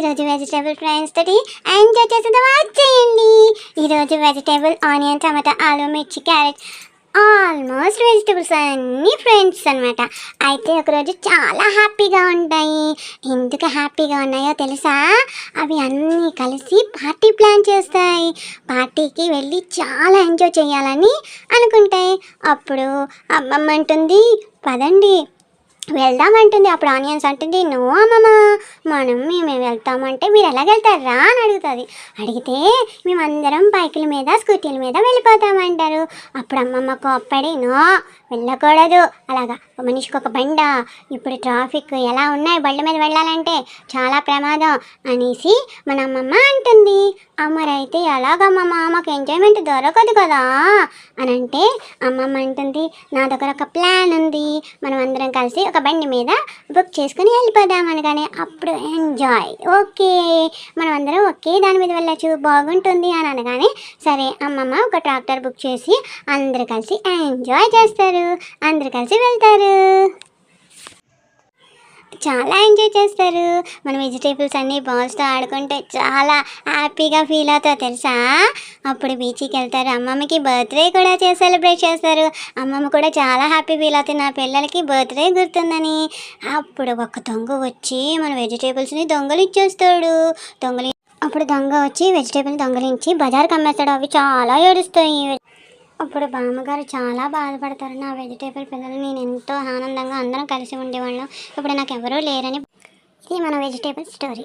ఈరోజు vegetable fries తోటి enjoy చేసేది వచ్చేయండి. ఈరోజు వెజిటేబుల్ ఆనియన్, టమాటా, ఆలు, మిర్చి, క్యారెట్ ఆల్మోస్ట్ వెజిటేబుల్స్ అన్నీ ఫ్రెండ్స్ అనమాట. అయితే ఒకరోజు చాలా హ్యాపీగా ఉంటాయి. ఎందుకు హ్యాపీగా ఉన్నాయో తెలుసా? అవి అన్నీ కలిసి పార్టీ ప్లాన్ చేస్తాయి. పార్టీకి వెళ్ళి చాలా ఎంజాయ్ చేయాలని అనుకుంటాయి. అప్పుడు అమ్మమ్మ అంటుంది, పదండి వెళ్దామంటుంది. అప్పుడు ఆనియన్స్ అంటుంది, నో అమ్మమ్మ, మేము వెళ్తామంటే మీరు ఎలా వెళ్తారా అని అడుగుతుంది. అడిగితే మేమందరం బైకుల మీద, స్కూటీల మీద వెళ్ళిపోతామంటారు. అప్పుడు అమ్మమ్మ కోప్పడి, నో వెళ్ళకూడదు, అలాగా మనిషికి ఒక బండ, ఇప్పుడు ట్రాఫిక్ ఎలా ఉన్నాయి, బండి మీద వెళ్ళాలంటే చాలా ప్రమాదం అనేసి మన అమ్మమ్మ అంటుంది. అమ్మరైతే ఎలాగమ్మమ్మ, మాకు ఎంజాయ్మెంట్ దొరకదు కదా అని అంటే అమ్మమ్మ అంటుంది, నా దగ్గర ఒక ప్లాన్ ఉంది, మనం అందరం కలిసి ఒక బండి మీద బుక్ చేసుకుని వెళ్ళిపోదాం అనగానే అప్పుడు ఎంజాయ్, ఓకే మనం అందరం ఒకే దాని మీద వెళ్ళచ్చు, బాగుంటుంది అని అనగానే సరే అమ్మమ్మ ఒక ట్రాక్టర్ బుక్ చేసి అందరు కలిసి ఎంజాయ్ చేస్తారు, అందరు కలిసి వెళ్తారు, చాలా ఎంజాయ్ చేస్తారు. మన వెజిటేబుల్స్ అన్నీ బాల్స్తో ఆడుకుంటే చాలా హ్యాపీగా ఫీల్ అవుతారు తెలుసా? అప్పుడు బీచ్కి వెళ్తారు, అమ్మమ్మకి బర్త్డే కూడా సెలబ్రేట్ చేస్తారు. అమ్మమ్మ కూడా చాలా హ్యాపీ ఫీల్ అవుతుంది, నా పిల్లలకి బర్త్డే గుర్తుందని. అప్పుడు ఒక దొంగ వచ్చి మన వెజిటేబుల్స్ని దొంగలిచ్చేస్తాడు. అప్పుడు దొంగ వచ్చి వెజిటేబుల్ దొంగలించి బజార్కి అమ్మేస్తాడు. అవి చాలా ఏడుస్తాయి. అప్పుడు బామ్మగారు చాలా బాధపడతారు, నా వెజిటేబుల్ పిల్లలు నేను ఎంతో ఆనందంగా అందరం కలిసి ఉండేవాళ్ళం, ఇప్పుడు నాకు ఎవరూ లేరని. ఇది మన వెజిటేబుల్ స్టోరీ.